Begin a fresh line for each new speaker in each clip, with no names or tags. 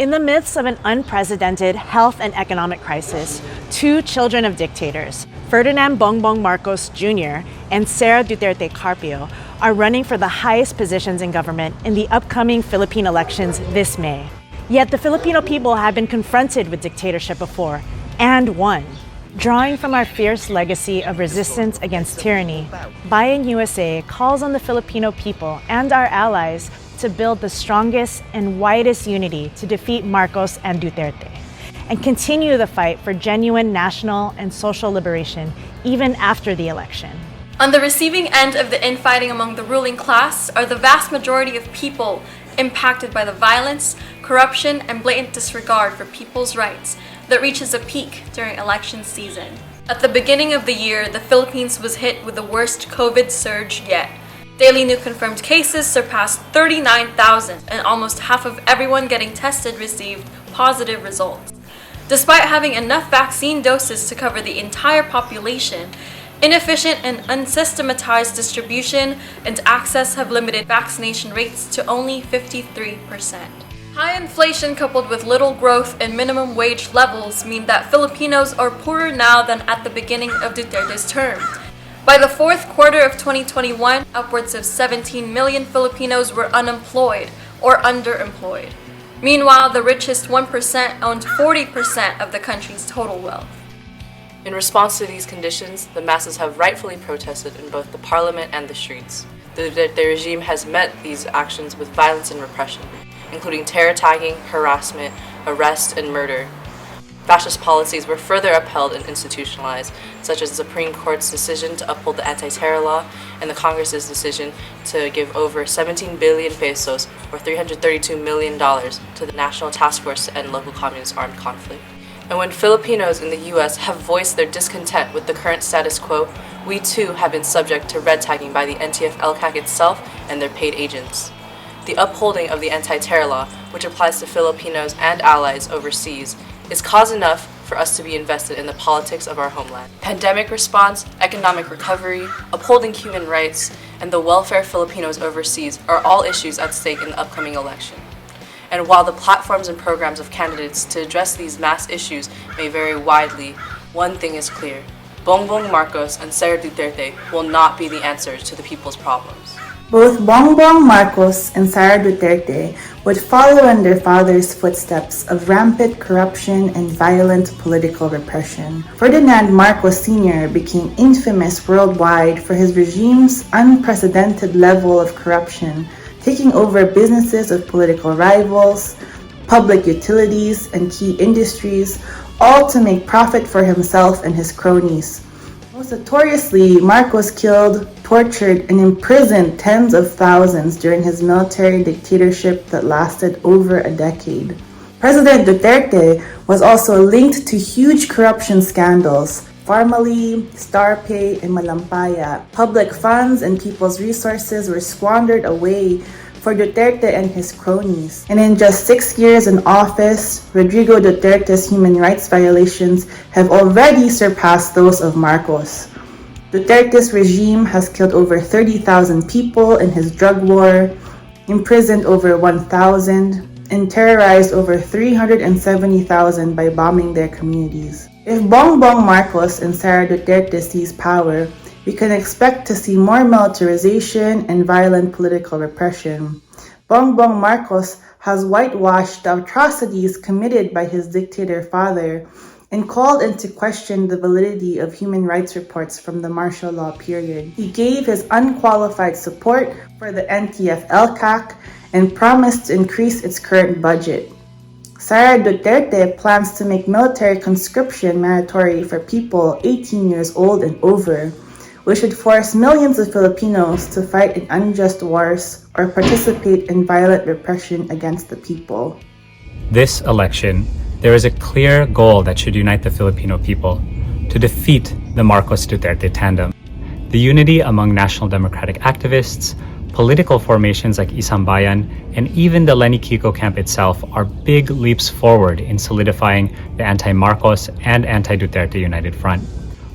In the midst of an unprecedented health and economic crisis, two children of dictators, Ferdinand Bongbong Marcos Jr. and Sara Duterte Carpio, are running for the highest positions in government in the upcoming Philippine elections this May. Yet the Filipino people have been confronted with dictatorship before and won. Drawing from our fierce legacy of resistance against tyranny, Bayan USA calls on the Filipino people and our allies to build the strongest and widest unity to defeat Marcos and Duterte, and continue the fight for genuine national and social liberation even after the election.
On the receiving end of the infighting among the ruling class are the vast majority of people impacted by the violence, corruption, and blatant disregard for people's rights that reaches a peak during election season. At the beginning of the year, the Philippines was hit with the worst COVID surge yet. Daily new confirmed cases surpassed 39,000, and almost half of everyone getting tested received positive results. Despite having enough vaccine doses to cover the entire population, inefficient and unsystematized distribution and access have limited vaccination rates to only 53%. High inflation coupled with little growth and minimum wage levels mean that Filipinos are poorer now than at the beginning of Duterte's term. By the fourth quarter of 2021, upwards of 17 million Filipinos were unemployed or underemployed. Meanwhile, the richest 1% owned 40% of the country's total wealth.
In response to these conditions, the masses have rightfully protested in both the parliament and the streets. The Duterte regime has met these actions with violence and repression, including terror tagging, harassment, arrest, and murder. Fascist policies were further upheld and institutionalized, such as the Supreme Court's decision to uphold the anti-terror law and the Congress's decision to give over 17 billion pesos, or $332 million, to the National Task Force to End Local Communist Armed Conflict. And when Filipinos in the US have voiced their discontent with the current status quo, we too have been subject to red tagging by the NTF-LCAC itself and their paid agents. The upholding of the anti-terror law, which applies to Filipinos and allies overseas, is cause enough for us to be invested in the politics of our homeland. Pandemic response, economic recovery, upholding human rights, and the welfare of Filipinos overseas are all issues at stake in the upcoming election. And while the platforms and programs of candidates to address these mass issues may vary widely, one thing is clear: Bongbong Marcos and Sara Duterte will not be the answers to the people's problems.
Both Bongbong Marcos and Sara Duterte would follow in their father's footsteps of rampant corruption and violent political repression. Ferdinand Marcos Sr. became infamous worldwide for his regime's unprecedented level of corruption, taking over businesses of political rivals, public utilities, and key industries, all to make profit for himself and his cronies. Most notoriously, Marcos killed, tortured, and imprisoned tens of thousands during his military dictatorship that lasted over a decade. President Duterte was also linked to huge corruption scandals: Farmally, Starpay, and Malampaya. Public funds and people's resources were squandered away for Duterte and his cronies. And in just 6 years in office, Rodrigo Duterte's human rights violations have already surpassed those of Marcos. Duterte's regime has killed over 30,000 people in his drug war, imprisoned over 1,000, and terrorized over 370,000 by bombing their communities. If Bongbong Marcos and Sara Duterte seize power, we can expect to see more militarization and violent political repression. Bongbong Marcos has whitewashed the atrocities committed by his dictator father and called into question the validity of human rights reports from the martial law period. He gave his unqualified support for the NTF-LCAC and promised to increase its current budget. Sara Duterte plans to make military conscription mandatory for people 18 years old and over, which should force millions of Filipinos to fight in unjust wars or participate in violent repression against the people.
This election, there is a clear goal that should unite the Filipino people: to defeat the Marcos-Duterte tandem. The unity among National Democratic activists, political formations like Isang Bayan, and even the Lenny Kiko camp itself are big leaps forward in solidifying the anti-Marcos and anti-Duterte united front.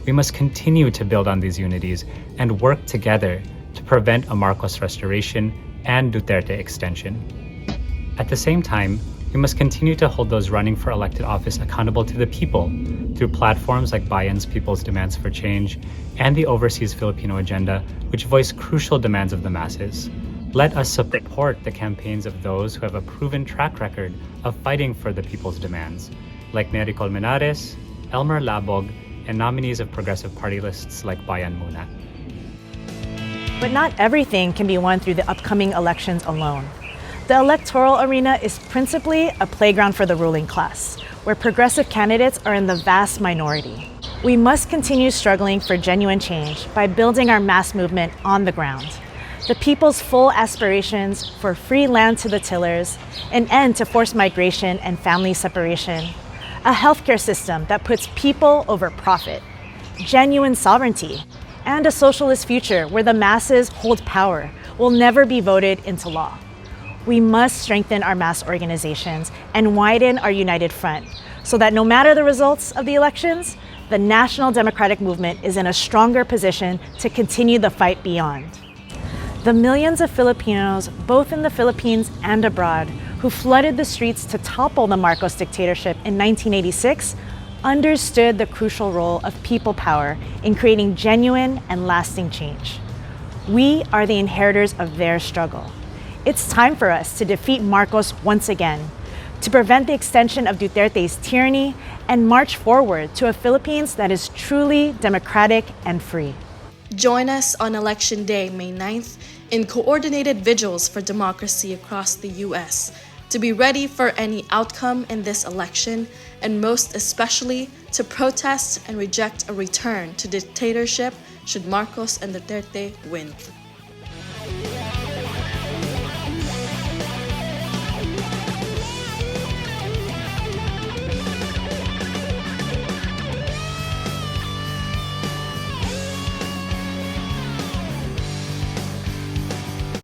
We must continue to build on these unities and work together to prevent a Marcos restoration and Duterte extension. At the same time, we we must continue to hold those running for elected office accountable to the people through platforms like Bayan's People's Demands for Change and the Overseas Filipino Agenda, which voice crucial demands of the masses. Let us support the campaigns of those who have a proven track record of fighting for the people's demands, like Nery Colmenares, Elmer Labog, and nominees of progressive party lists like Bayan Muna.
But not everything can be won through the upcoming elections alone. The electoral arena is principally a playground for the ruling class, where progressive candidates are in the vast minority. We must continue struggling for genuine change by building our mass movement on the ground. The people's full aspirations for free land to the tillers, an end to forced migration and family separation, a healthcare system that puts people over profit, genuine sovereignty, and a socialist future where the masses hold power will never be voted into law. We must strengthen our mass organizations and widen our united front so that no matter the results of the elections, the national democratic movement is in a stronger position to continue the fight beyond. The millions of Filipinos, both in the Philippines and abroad, who flooded the streets to topple the Marcos dictatorship in 1986, understood the crucial role of people power in creating genuine and lasting change. We are the inheritors of their struggle. It's time for us to defeat Marcos once again, to prevent the extension of Duterte's tyranny, and march forward to a Philippines that is truly democratic and free.
Join us on Election Day, May 9th, in coordinated vigils for democracy across the U.S. to be ready for any outcome in this election, and most especially to protest and reject a return to dictatorship should Marcos and Duterte win.